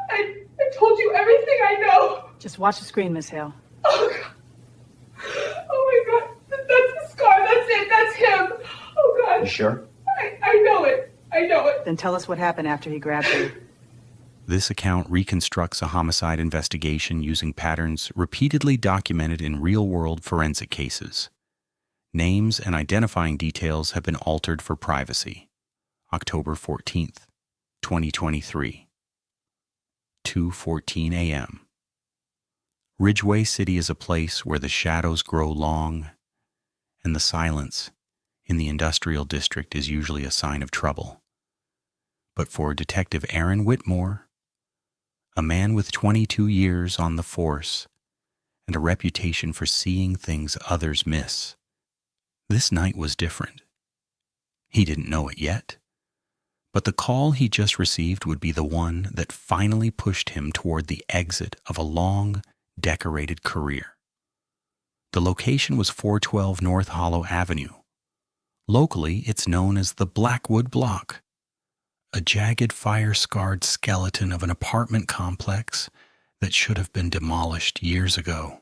I told you everything I know. Just watch the screen, Miss Hale. Oh, God. Oh, my God. That's the scar. That's it. That's him. Oh, God. You sure? I know it. I know it. Then tell us what happened after he grabbed you. This account reconstructs a homicide investigation using patterns repeatedly documented in real-world forensic cases. Names and identifying details have been altered for privacy. October 14th, 2023. 2:14 a.m. Ridgeway City is a place where the shadows grow long, and the silence in the industrial district is usually a sign of trouble. But for Detective Aaron Whitmore, a man with 22 years on the force and a reputation for seeing things others miss, this night was different. He didn't know it yet, but the call he just received would be the one that finally pushed him toward the exit of a long, decorated career. The location was 412 North Hollow Avenue. Locally, it's known as the Blackwood Block, a jagged, fire-scarred skeleton of an apartment complex that should have been demolished years ago.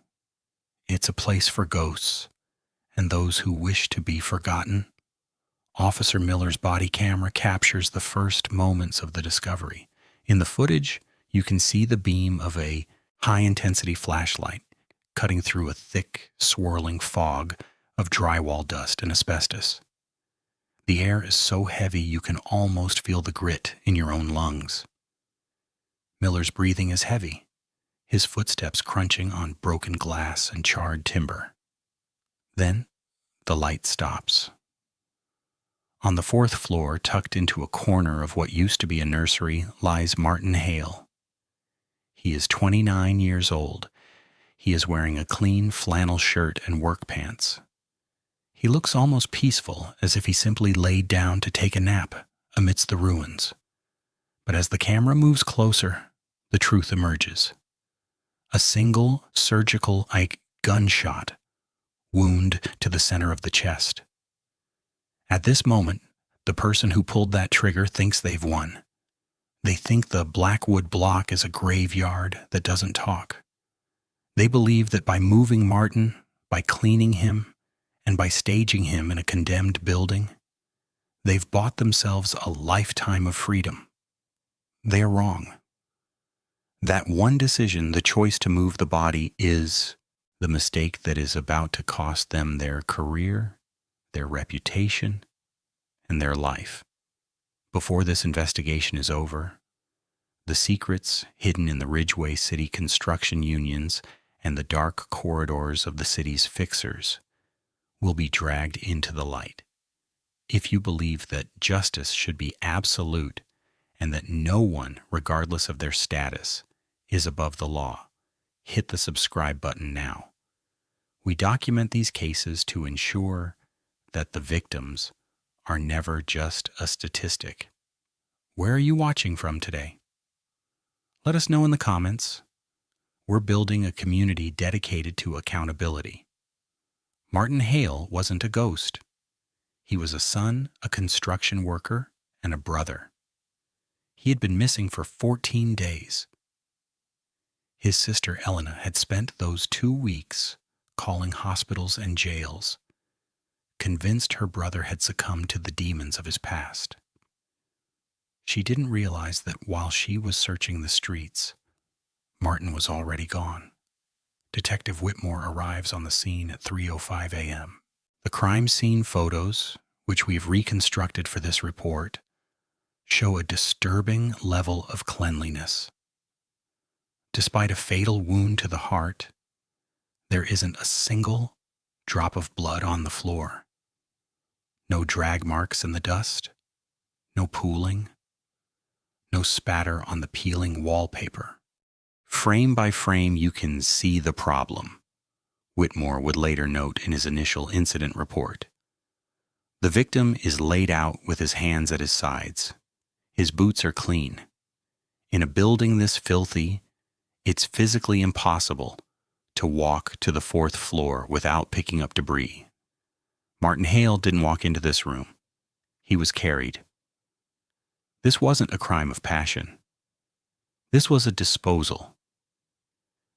It's a place for ghosts and those who wish to be forgotten. Officer Miller's body camera captures the first moments of the discovery. In the footage, you can see the beam of a high-intensity flashlight cutting through a thick, swirling fog of drywall dust and asbestos. The air is so heavy you can almost feel the grit in your own lungs. Miller's breathing is heavy, his footsteps crunching on broken glass and charred timber. Then, the light stops. On the 4th floor, tucked into a corner of what used to be a nursery, lies Martin Hale. He is 29 years old. He is wearing a clean flannel shirt and work pants. He looks almost peaceful, as if he simply laid down to take a nap amidst the ruins. But as the camera moves closer, the truth emerges. A single surgical gunshot wound to the center of the chest. At this moment, the person who pulled that trigger thinks they've won. They think the Blackwood Block is a graveyard that doesn't talk. They believe that by moving Martin, by cleaning him, and by staging him in a condemned building, they've bought themselves a lifetime of freedom. They are wrong. That one decision, the choice to move the body, is the mistake that is about to cost them their career, their reputation, and their life. Before this investigation is over, the secrets hidden in the Ridgeway City construction unions and the dark corridors of the city's fixers will be dragged into the light. If you believe that justice should be absolute and that no one, regardless of their status, is above the law, hit the subscribe button now. We document these cases to ensure that the victims are never just a statistic. Where are you watching from today? Let us know in the comments. We're building a community dedicated to accountability. Martin Hale wasn't a ghost. He was a son, a construction worker, and a brother. He had been missing for 14 days. His sister Elena had spent those 2 weeks calling hospitals and jails, convinced her brother had succumbed to the demons of his past. She didn't realize that while she was searching the streets, Martin was already gone. Detective Whitmore arrives on the scene at 3:05 a.m. The crime scene photos, which we've reconstructed for this report, show a disturbing level of cleanliness. Despite a fatal wound to the heart, there isn't a single drop of blood on the floor. No drag marks in the dust, no pooling, no spatter on the peeling wallpaper. Frame by frame, you can see the problem, Whitmore would later note in his initial incident report. The victim is laid out with his hands at his sides. His boots are clean. In a building this filthy, it's physically impossible to walk to the 4th floor without picking up debris. Martin Hale didn't walk into this room. He was carried. This wasn't a crime of passion. This was a disposal.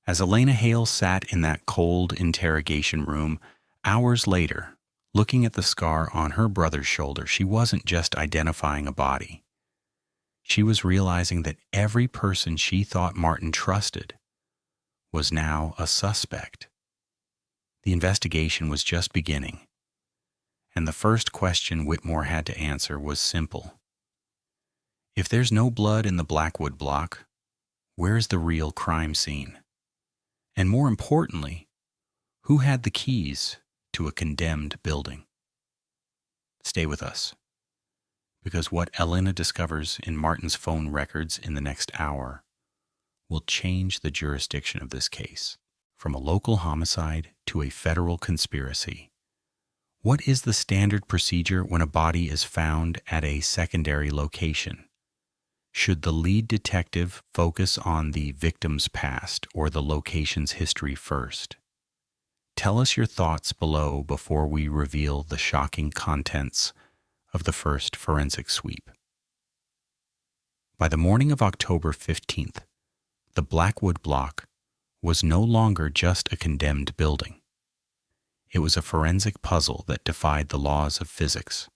As Elena Hale sat in that cold interrogation room, hours later, looking at the scar on her brother's shoulder, she wasn't just identifying a body. She was realizing that every person she thought Martin trusted was now a suspect. The investigation was just beginning, and the first question Whitmore had to answer was simple. If there's no blood in the Blackwood block, where's the real crime scene? And more importantly, who had the keys to a condemned building? Stay with us, because what Elena discovers in Martin's phone records in the next hour will change the jurisdiction of this case, from a local homicide to a federal conspiracy. What is the standard procedure when a body is found at a secondary location? Should the lead detective focus on the victim's past or the location's history first? Tell us your thoughts below before we reveal the shocking contents of the first forensic sweep. By the morning of October 15th, the Blackwood block was no longer just a condemned building. It was a forensic puzzle that defied the laws of physics.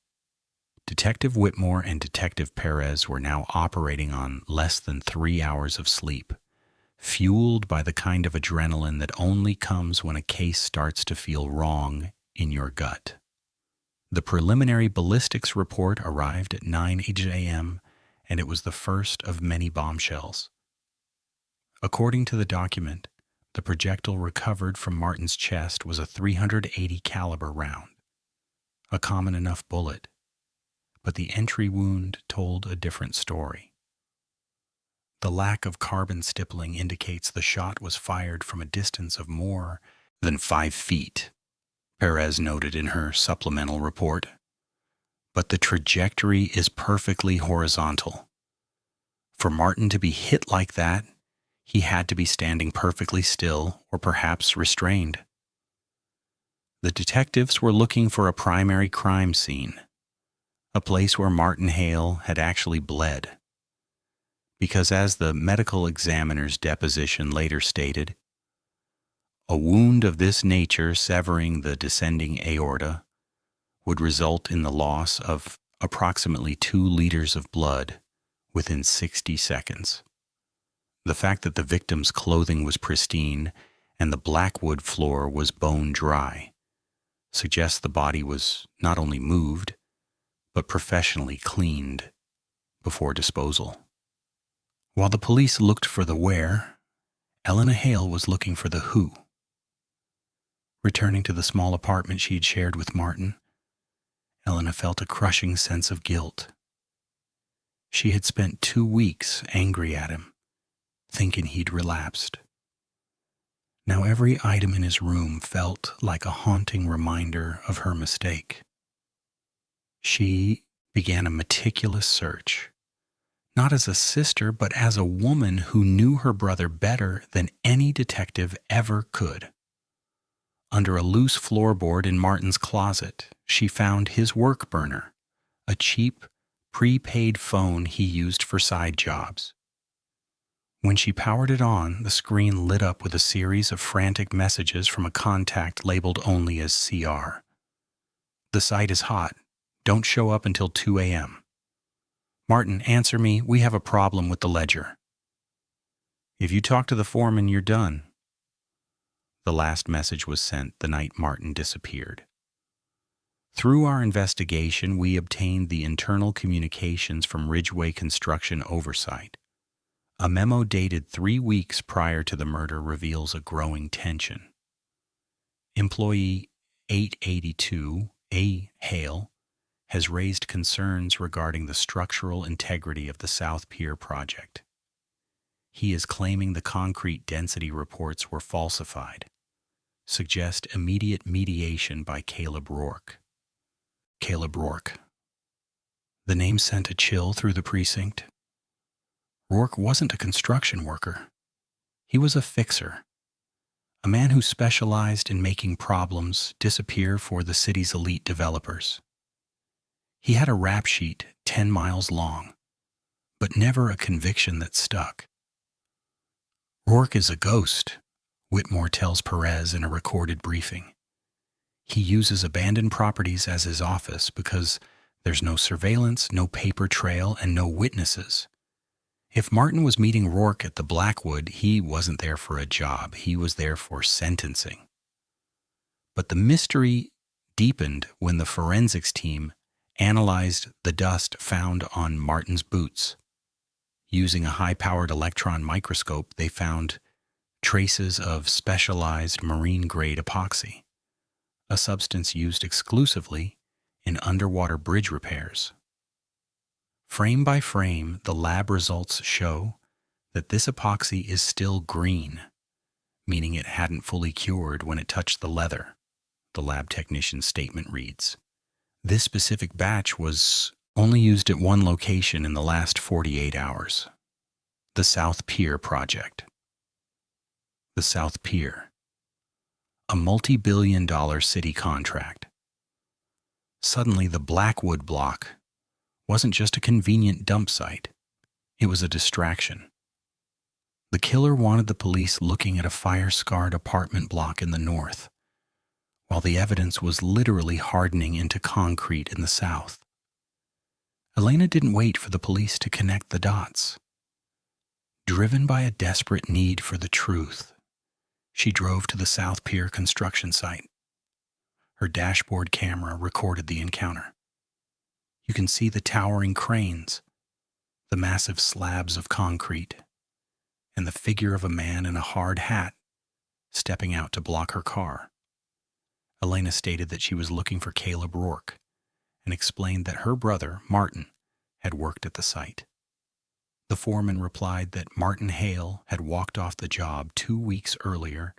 Detective Whitmore and Detective Perez were now operating on less than 3 hours of sleep, fueled by the kind of adrenaline that only comes when a case starts to feel wrong in your gut. The preliminary ballistics report arrived at 9 a.m., and it was the first of many bombshells. According to the document, the projectile recovered from Martin's chest was a .380 caliber round, a common enough bullet, but the entry wound told a different story. The lack of carbon stippling indicates the shot was fired from a distance of more than 5 feet, Perez noted in her supplemental report. But the trajectory is perfectly horizontal. For Martin to be hit like that, he had to be standing perfectly still or perhaps restrained. The detectives were looking for a primary crime scene, a place where Martin Hale had actually bled. Because as the medical examiner's deposition later stated, a wound of this nature severing the descending aorta would result in the loss of approximately 2 liters of blood within 60 seconds. The fact that the victim's clothing was pristine and the Blackwood floor was bone dry suggests the body was not only moved, but professionally cleaned before disposal. While the police looked for the where, Elena Hale was looking for the who. Returning to the small apartment she had shared with Martin, Elena felt a crushing sense of guilt. She had spent 2 weeks angry at him, thinking he'd relapsed. Now every item in his room felt like a haunting reminder of her mistake. She began a meticulous search, not as a sister, but as a woman who knew her brother better than any detective ever could. Under a loose floorboard in Martin's closet, she found his work burner, a cheap, prepaid phone he used for side jobs. When she powered it on, the screen lit up with a series of frantic messages from a contact labeled only as CR. "The site is hot. Don't show up until 2 a.m. Martin, answer me. We have a problem with the ledger. If you talk to the foreman, you're done." The last message was sent the night Martin disappeared. Through our investigation, we obtained the internal communications from Ridgeway Construction Oversight. A memo dated 3 weeks prior to the murder reveals a growing tension. Employee 882, A. Hale, has raised concerns regarding the structural integrity of the South Pier project. He is claiming the concrete density reports were falsified, suggest immediate mediation by Caleb Rourke. Caleb Rourke. The name sent a chill through the precinct. Rourke wasn't a construction worker. He was a fixer, a man who specialized in making problems disappear for the city's elite developers. He had a rap sheet 10 miles long, but never a conviction that stuck. Rourke is a ghost, Whitmore tells Perez in a recorded briefing. He uses abandoned properties as his office because there's no surveillance, no paper trail, and no witnesses. If Martin was meeting Rourke at the Blackwood, he wasn't there for a job. He was there for sentencing. But the mystery deepened when the forensics team analyzed the dust found on Martin's boots. Using a high-powered electron microscope, they found traces of specialized marine-grade epoxy, a substance used exclusively in underwater bridge repairs. Frame by frame, the lab results show that this epoxy is still green, meaning it hadn't fully cured when it touched the leather, the lab technician's statement reads. This specific batch was only used at one location in the last 48 hours. The South Pier Project. The South Pier. A multi-billion-dollar city contract. Suddenly, the Blackwood block wasn't just a convenient dump site. It was a distraction. The killer wanted the police looking at a fire-scarred apartment block in the north, while the evidence was literally hardening into concrete in the south. Elena didn't wait for the police to connect the dots. Driven by a desperate need for the truth, she drove to the South Pier construction site. Her dashboard camera recorded the encounter. You can see the towering cranes, the massive slabs of concrete, and the figure of a man in a hard hat stepping out to block her car. Elena stated that she was looking for Caleb Rourke and explained that her brother, Martin, had worked at the site. The foreman replied that Martin Hale had walked off the job 2 weeks earlier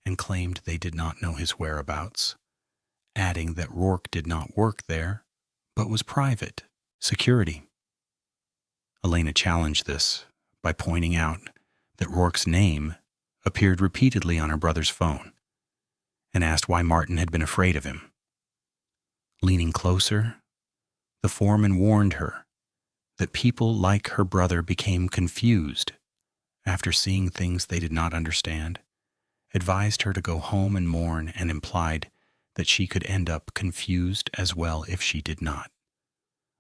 and claimed they did not know his whereabouts, adding that Rourke did not work there, but was private security. Elena challenged this by pointing out that Rourke's name appeared repeatedly on her brother's phone and asked why Martin had been afraid of him. Leaning closer, the foreman warned her that people like her brother became confused after seeing things they did not understand, advised her to go home and mourn, and implied that she could end up confused as well if she did not.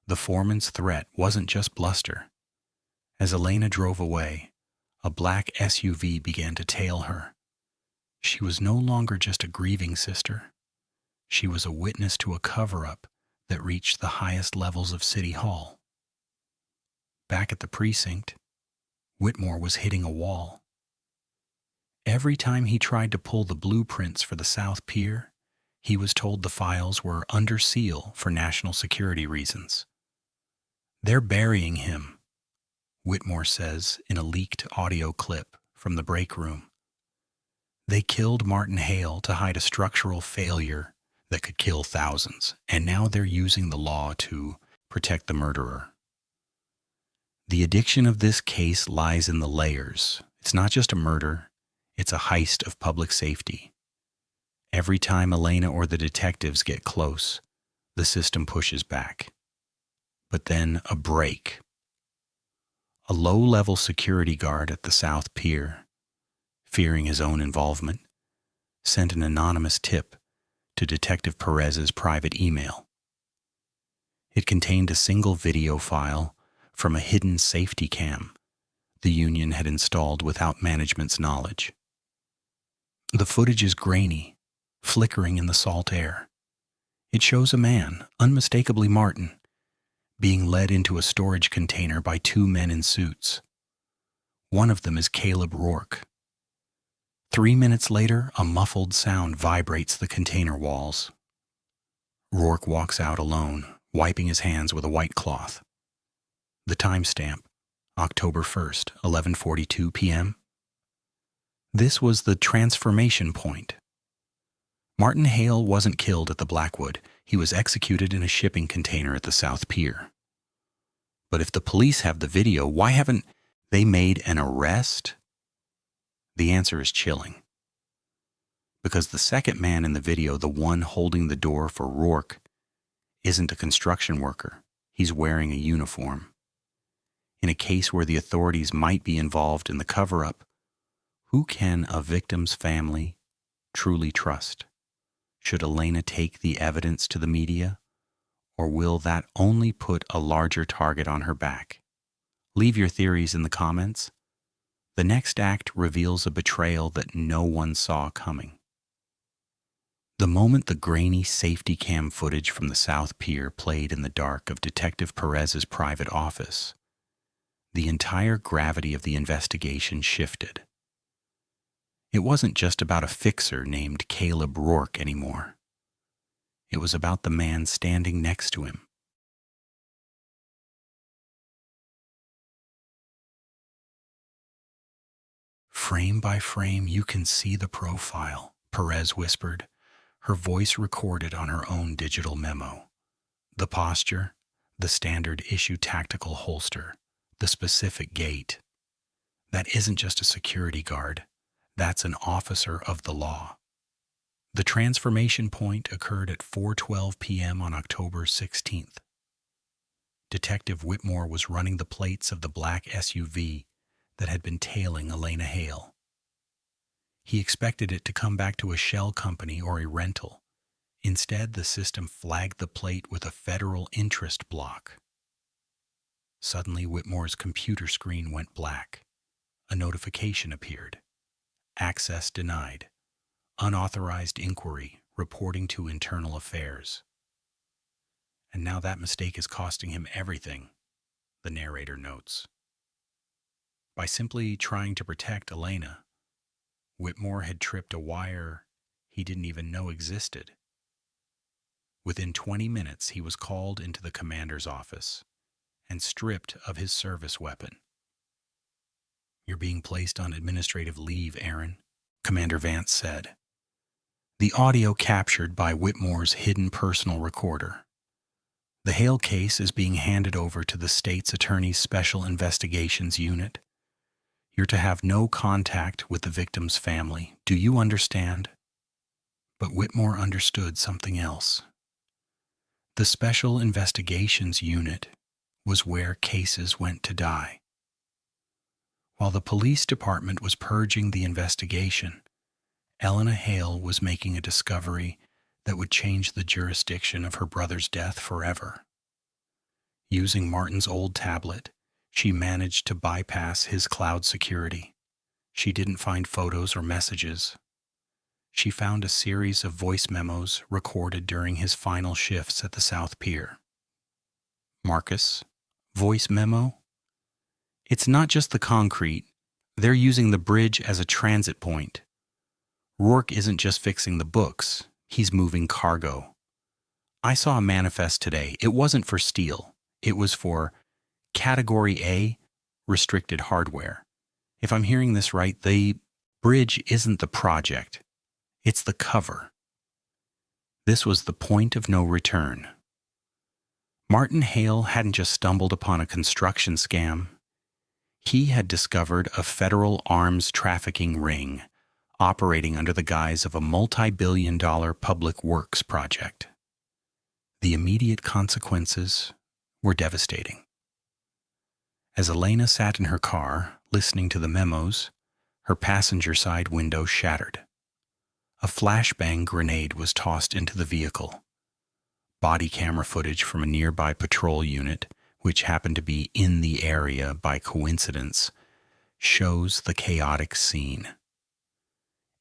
The foreman's threat wasn't just bluster. As Elena drove away, a black SUV began to tail her. She was no longer just a grieving sister. She was a witness to a cover-up that reached the highest levels of City Hall. Back at the precinct, Whitmore was hitting a wall. Every time he tried to pull the blueprints for the South Pier, he was told the files were under seal for national security reasons. They're burying him, Whitmore says in a leaked audio clip from the break room. They killed Martin Hale to hide a structural failure that could kill thousands, and now they're using the law to protect the murderer. The addiction of this case lies in the layers. It's not just a murder, it's a heist of public safety. Every time Elena or the detectives get close, the system pushes back. But then a break. A low-level security guard at the South Pier, fearing his own involvement, sent an anonymous tip to Detective Perez's private email. It contained a single video file from a hidden safety cam the union had installed without management's knowledge. The footage is grainy, flickering in the salt air. It shows a man, unmistakably Martin, being led into a storage container by 2 men in suits. One of them is Caleb Rourke. 3 minutes later, a muffled sound vibrates the container walls. Rourke walks out alone, wiping his hands with a white cloth. The timestamp, October 1st, 11:42 p.m. This was the transformation point. Martin Hale wasn't killed at the Blackwood. He was executed in a shipping container at the South Pier. But if the police have the video, why haven't they made an arrest? The answer is chilling. Because the second man in the video, the one holding the door for Rourke, isn't a construction worker. He's wearing a uniform. In a case where the authorities might be involved in the cover-up, Who can a victim's family truly trust? Should Elena take the evidence to the media, or will that only put a larger target on her back? Leave your theories in the comments. The next act reveals a betrayal that no one saw coming. The moment the grainy safety cam footage from the South Pier played in the dark of Detective Perez's private office, the entire gravity of the investigation shifted. It wasn't just about a fixer named Caleb Rourke anymore. It was about the man standing next to him. Frame by frame, you can see the profile, Perez whispered, her voice recorded on her own digital memo. The posture, the standard issue tactical holster, the specific gait. That isn't just a security guard. That's an officer of the law. The transformation point occurred at 4:12 p.m. on October 16th. Detective Whitmore was running the plates of the black SUV that had been tailing Elena Hale. He expected it to come back to a shell company or a rental. Instead, the system flagged the plate with a federal interest block. Suddenly, Whitmore's computer screen went black. A notification appeared. Access denied. Unauthorized inquiry, reporting to Internal Affairs. And now that mistake is costing him everything, the narrator notes. By simply trying to protect Elena, Whitmore had tripped a wire he didn't even know existed. Within 20 minutes, he was called into the commander's office and stripped of his service weapon. "You're being placed on administrative leave, Aaron," Commander Vance said. The audio captured by Whitmore's hidden personal recorder. "The Hale case is being handed over to the state's attorney's special investigations unit. You're to have no contact with the victim's family. Do you understand?" But Whitmore understood something else. The special investigations unit was where cases went to die. While the police department was purging the investigation, Elena Hale was making a discovery that would change the jurisdiction of her brother's death forever. Using Martin's old tablet, she managed to bypass his cloud security. She didn't find photos or messages. She found a series of voice memos recorded during his final shifts at the South Pier. "Marcus, voice memo? It's not just the concrete. They're using the bridge as a transit point. Rourke isn't just fixing the books. He's moving cargo. I saw a manifest today. It wasn't for steel. It was for Category A, restricted hardware. If I'm hearing this right, the bridge isn't the project. It's the cover." This was the point of no return. Martin Hale hadn't just stumbled upon a construction scam. He had discovered a federal arms trafficking ring operating under the guise of a multi-billion-dollar public works project. The immediate consequences were devastating. As Elena sat in her car, listening to the memos, her passenger side window shattered. A flashbang grenade was tossed into the vehicle. Body camera footage from a nearby patrol unit, which happened to be in the area by coincidence, shows the chaotic scene.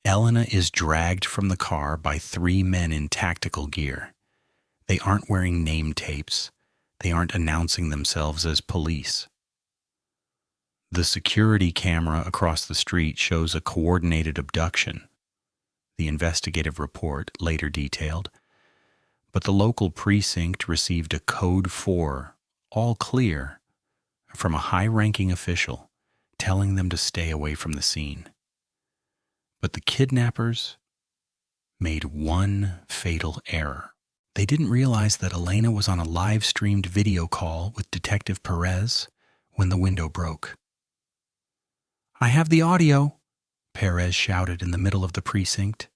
Elena is dragged from the car by 3 men in tactical gear. They aren't wearing name tapes. They aren't announcing themselves as police. The security camera across the street shows a coordinated abduction. The investigative report later detailed, but the local precinct received a Code 4, all clear, from a high-ranking official telling them to stay away from the scene. But the kidnappers made one fatal error. They didn't realize that Elena was on a live-streamed video call with Detective Perez when the window broke. "I have the audio," Perez shouted in the middle of the precinct.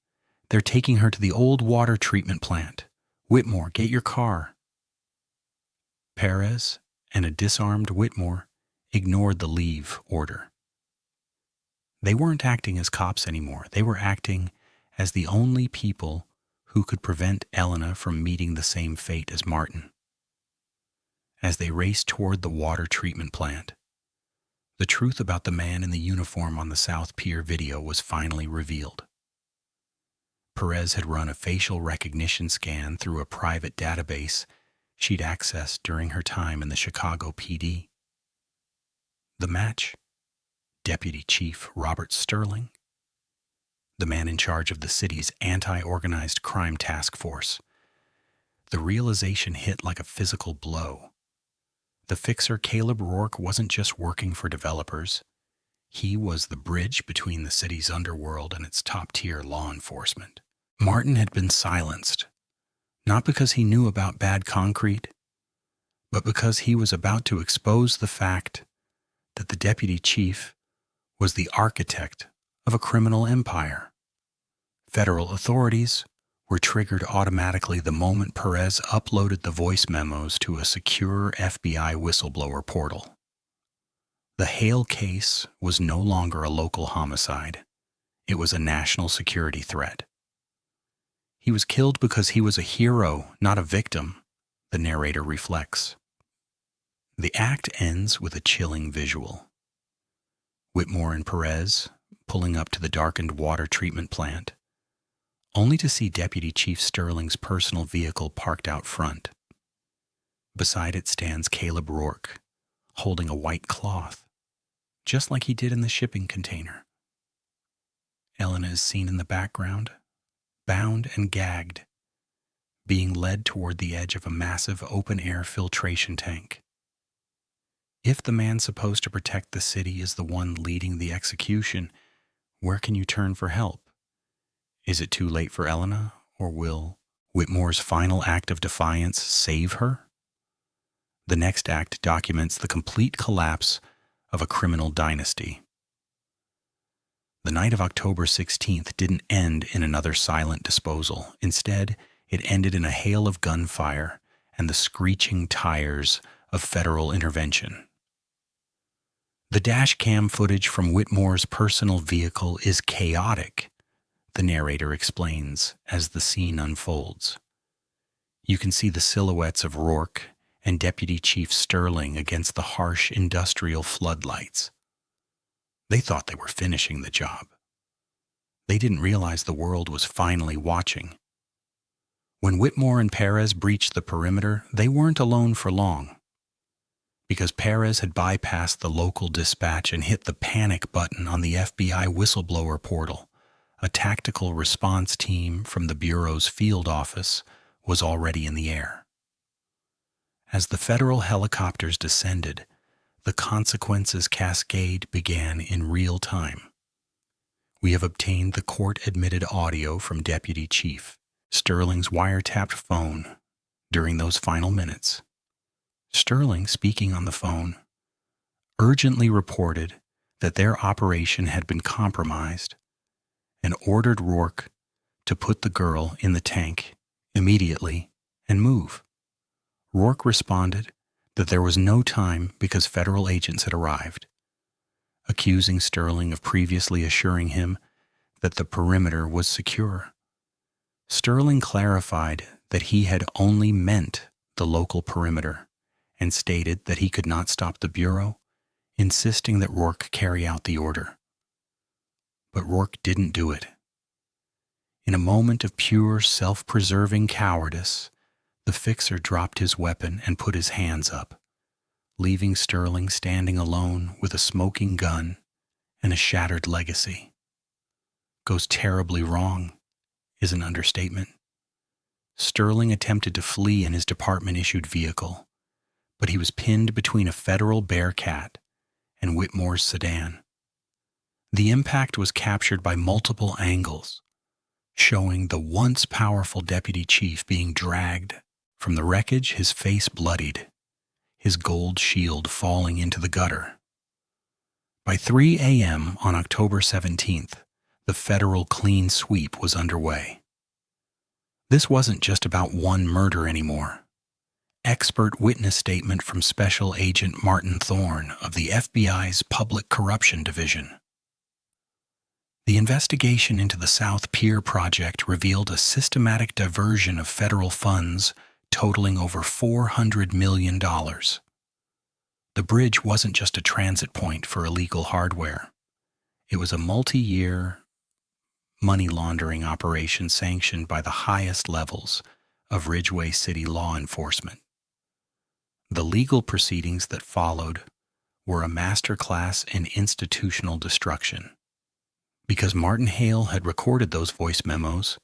"They're taking her to the old water treatment plant. Whitmore, get your car." Perez and a disarmed Whitmore ignored the leave order. They weren't acting as cops anymore. They were acting as the only people who could prevent Elena from meeting the same fate as Martin. As they raced toward the water treatment plant, the truth about the man in the uniform on the South Pier video was finally revealed. Perez had run a facial recognition scan through a private database she'd accessed during her time in the Chicago PD. The match? Deputy Chief Robert Sterling, the man in charge of the city's anti-organized crime task force. The realization hit like a physical blow. The fixer Caleb Rourke wasn't just working for developers. He was the bridge between the city's underworld and its top-tier law enforcement. Martin had been silenced, not because he knew about bad concrete, but because he was about to expose the fact that the deputy chief was the architect of a criminal empire. Federal authorities were triggered automatically the moment Perez uploaded the voice memos to a secure FBI whistleblower portal. The Hale case was no longer a local homicide. It was a national security threat. He was killed because he was a hero, not a victim, the narrator reflects. The act ends with a chilling visual. Whitmore and Perez pulling up to the darkened water treatment plant, only to see Deputy Chief Sterling's personal vehicle parked out front. Beside it stands Caleb Rourke, holding a white cloth, just like he did in the shipping container. Elena is seen in the background, bound and gagged, being led toward the edge of a massive open-air filtration tank. If the man supposed to protect the city is the one leading the execution, where can you turn for help? Is it too late for Elena, or will Whitmore's final act of defiance save her? The next act documents the complete collapse of a criminal dynasty. The night of October 16th didn't end in another silent disposal. Instead, it ended in a hail of gunfire and the screeching tires of federal intervention. The dash cam footage from Whitmore's personal vehicle is chaotic, the narrator explains as the scene unfolds. You can see the silhouettes of Rourke and Deputy Chief Sterling against the harsh industrial floodlights. They thought they were finishing the job. They didn't realize the world was finally watching. When Whitmore and Perez breached the perimeter, they weren't alone for long. Because Perez had bypassed the local dispatch and hit the panic button on the FBI whistleblower portal, a tactical response team from the Bureau's field office was already in the air. As the federal helicopters descended, the consequences cascade began in real time. We have obtained the court-admitted audio from Deputy Chief Sterling's wiretapped phone during those final minutes. Sterling, speaking on the phone, urgently reported that their operation had been compromised and ordered Rourke to put the girl in the tank immediately and move. Rourke responded that there was no time because federal agents had arrived, accusing Sterling of previously assuring him that the perimeter was secure. Sterling clarified that he had only meant the local perimeter and stated that he could not stop the Bureau, insisting that Rourke carry out the order. But Rourke didn't do it. In a moment of pure self-preserving cowardice, the fixer dropped his weapon and put his hands up, leaving Sterling standing alone with a smoking gun and a shattered legacy. Goes terribly wrong is an understatement. Sterling attempted to flee in his department-issued vehicle, but he was pinned between a federal Bearcat and Whitmore's sedan. The impact was captured by multiple angles, showing the once powerful deputy chief being dragged from the wreckage, his face bloodied, his gold shield falling into the gutter. By 3 a.m. on October 17th, the federal clean sweep was underway. This wasn't just about one murder anymore. Expert witness statement from Special Agent Martin Thorne of the FBI's Public Corruption Division. The investigation into the South Pier project revealed a systematic diversion of federal funds totaling over $400 million. The bridge wasn't just a transit point for illegal hardware. It was a multi-year money laundering operation sanctioned by the highest levels of Ridgway City law enforcement. The legal proceedings that followed were a masterclass in institutional destruction. Because Martin Hale had recorded those voice memos,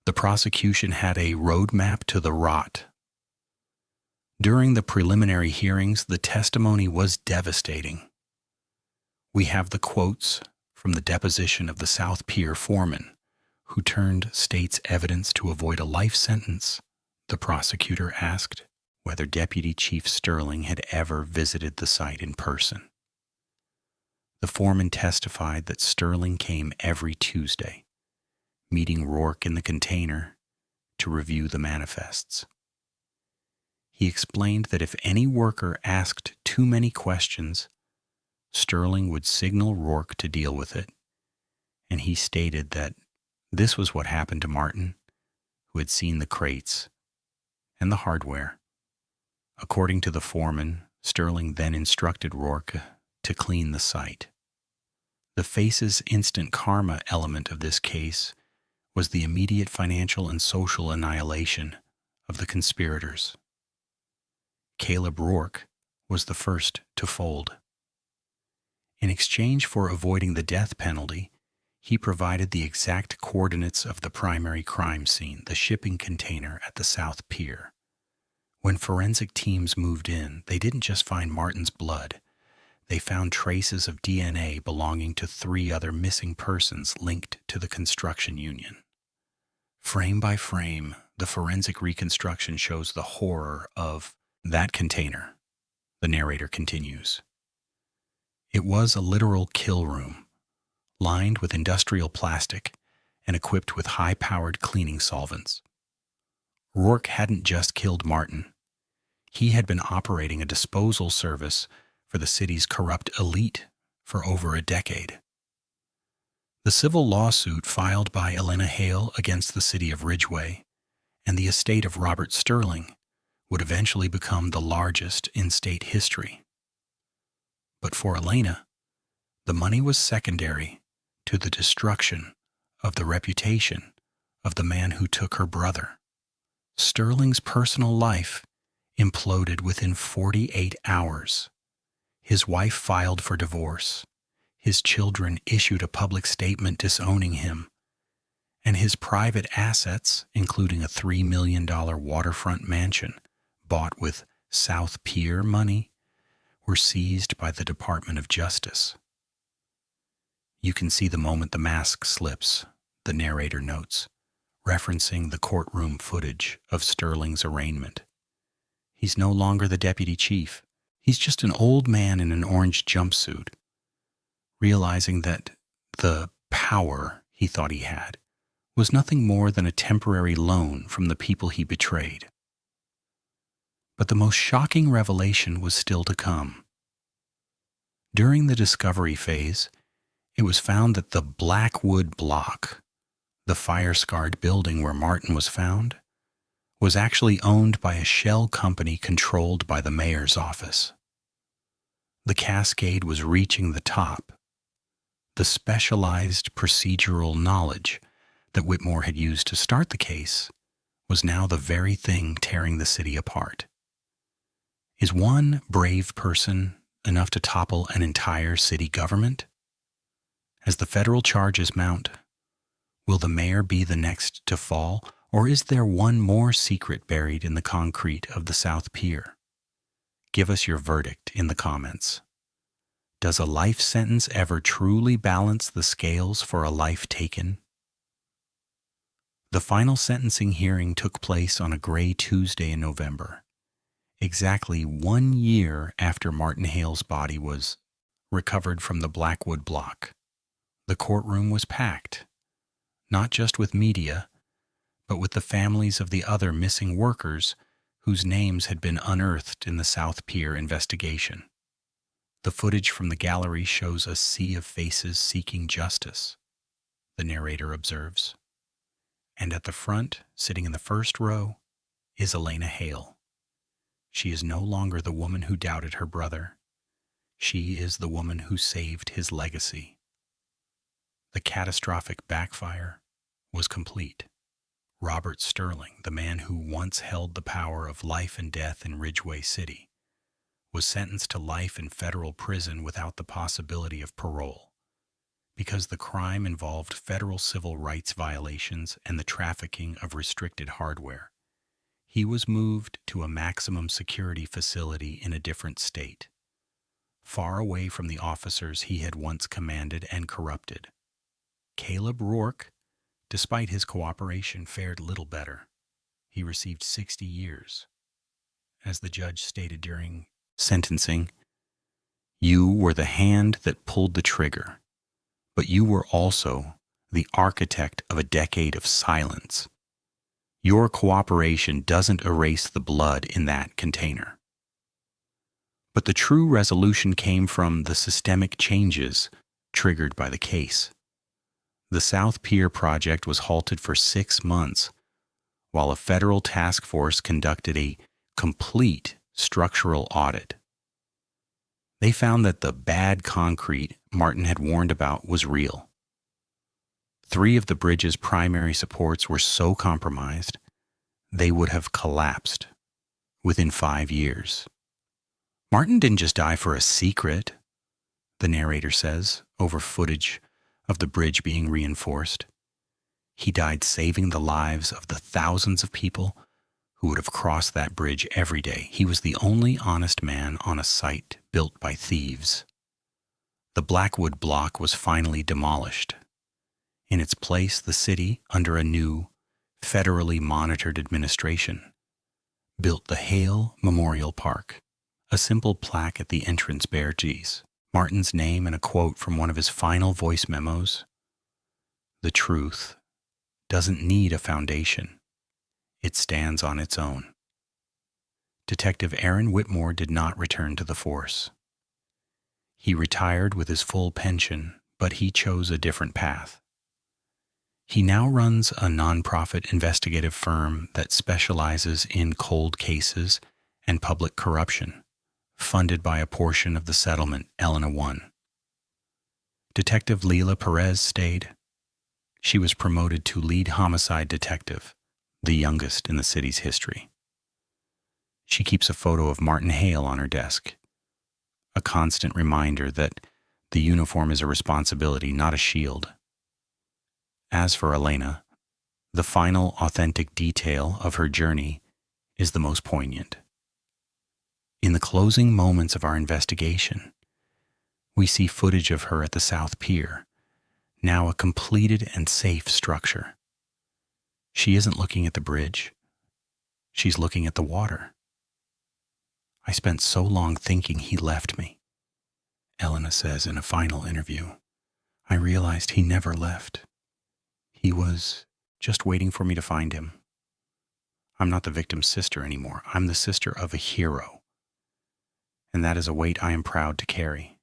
the prosecution had a roadmap to the rot. During the preliminary hearings, the testimony was devastating. We have the quotes from the deposition of the South Pier foreman, who turned state's evidence to avoid a life sentence. The prosecutor asked whether Deputy Chief Sterling had ever visited the site in person. The foreman testified that Sterling came every Tuesday, meeting Rourke in the container to review the manifests. He explained that if any worker asked too many questions, Sterling would signal Rourke to deal with it, and he stated that this was what happened to Martin, who had seen the crates and the hardware. According to the foreman, Sterling then instructed Rourke to clean the site. The face's instant karma element of this case was the immediate financial and social annihilation of the conspirators. Caleb Rourke was the first to fold. In exchange for avoiding the death penalty, he provided the exact coordinates of the primary crime scene, the shipping container at the South Pier. When forensic teams moved in, they didn't just find Martin's blood. They found traces of DNA belonging to 3 other missing persons linked to the construction union. Frame by frame, the forensic reconstruction shows the horror of that container. The narrator continues. It was a literal kill room, lined with industrial plastic and equipped with high-powered cleaning solvents. Rourke hadn't just killed Martin. He had been operating a disposal service for the city's corrupt elite for over a decade. The civil lawsuit filed by Elena Hale against the city of Ridgway and the estate of Robert Sterling would eventually become the largest in state history. But for Elena, the money was secondary to the destruction of the reputation of the man who took her brother. Sterling's personal life imploded within 48 hours. His wife filed for divorce. His children issued a public statement disowning him. And his private assets, including a $3 million waterfront mansion bought with South Pier money, were seized by the Department of Justice. You can see the moment the mask slips, the narrator notes, referencing the courtroom footage of Sterling's arraignment. He's no longer the deputy chief. He's just an old man in an orange jumpsuit, realizing that the power he thought he had was nothing more than a temporary loan from the people he betrayed. But the most shocking revelation was still to come. During the discovery phase, it was found that the Blackwood Block, the fire-scarred building where Martin was found, was actually owned by a shell company controlled by the mayor's office. The cascade was reaching the top. The specialized procedural knowledge that Whitmore had used to start the case was now the very thing tearing the city apart. Is one brave person enough to topple an entire city government? As the federal charges mount, will the mayor be the next to fall, or is there one more secret buried in the concrete of the South Pier? Give us your verdict in the comments. Does a life sentence ever truly balance the scales for a life taken? The final sentencing hearing took place on a gray Tuesday in November, exactly 1 year after Martin Hale's body was recovered from the Blackwood Block. The courtroom was packed, not just with media, but with the families of the other missing workers whose names had been unearthed in the South Pier investigation. The footage from the gallery shows a sea of faces seeking justice. the narrator observes. And at the front, sitting in the first row, is Elena Hale. She is no longer the woman who doubted her brother. She is the woman who saved his legacy. The catastrophic backfire was complete. Robert Sterling, the man who once held the power of life and death in Ridgway City, was sentenced to life in federal prison without the possibility of parole, because the crime involved federal civil rights violations and the trafficking of restricted hardware. He was moved to a maximum security facility in a different state, far away from the officers he had once commanded and corrupted. Caleb Rourke, despite his cooperation, fared little better. He received 60 years. As the judge stated during sentencing, "You were the hand that pulled the trigger, but you were also the architect of a decade of silence. Your cooperation doesn't erase the blood in that container." But the true resolution came from the systemic changes triggered by the case. The South Pier project was halted for 6 months while a federal task force conducted a complete structural audit. They found that the bad concrete Martin had warned about was real. 3 of the bridge's primary supports were so compromised they would have collapsed within 5 years. Martin didn't just die for a secret, the narrator says, over footage of the bridge being reinforced. He died saving the lives of the thousands of people who would have crossed that bridge every day. He was the only honest man on a site built by thieves. The Blackwood block was finally demolished. In its place, the city, under a new, federally monitored administration, built the Hale Memorial Park. A simple plaque at the entrance bears Martin's name and a quote from one of his final voice memos. "The truth doesn't need a foundation. It stands on its own." Detective Aaron Whitmore did not return to the force. He retired with his full pension, but he chose a different path. He now runs a nonprofit investigative firm that specializes in cold cases and public corruption, funded by a portion of the settlement Elena won. Detective Leila Perez stayed. She was promoted to lead homicide detective, the youngest in the city's history. She keeps a photo of Martin Hale on her desk, a constant reminder that the uniform is a responsibility, not a shield. As for Elena, the final authentic detail of her journey is the most poignant. In the closing moments of our investigation, we see footage of her at the South Pier, now a completed and safe structure. She isn't looking at the bridge. She's looking at the water. "I spent so long thinking he left me," Elena says in a final interview. "I realized he never left. He was just waiting for me to find him. I'm not the victim's sister anymore. I'm the sister of a hero. And that is a weight I am proud to carry."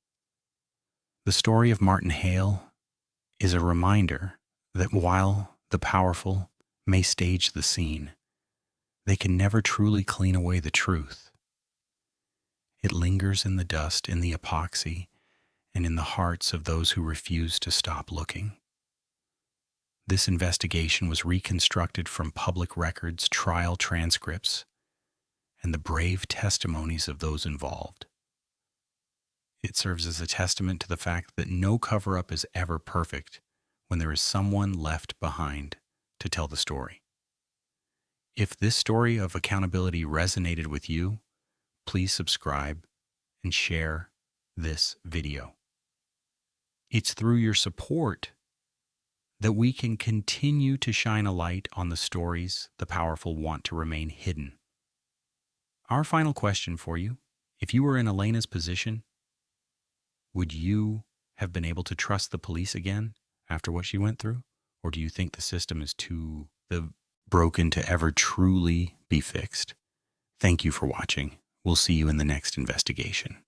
The story of Martin Hale is a reminder that while the powerful may stage the scene, they can never truly clean away the truth. It lingers in the dust, in the epoxy, and in the hearts of those who refuse to stop looking. This investigation was reconstructed from public records, trial transcripts, and the brave testimonies of those involved. It serves as a testament to the fact that no cover-up is ever perfect when there is someone left behind to tell the story. If this story of accountability resonated with you, please subscribe and share this video. It's through your support that we can continue to shine a light on the stories the powerful want to remain hidden. Our final question for you: if you were in Elena's position, would you have been able to trust the police again after what she went through? Or do you think the system is too broken to ever truly be fixed? Thank you for watching. We'll see you in the next investigation.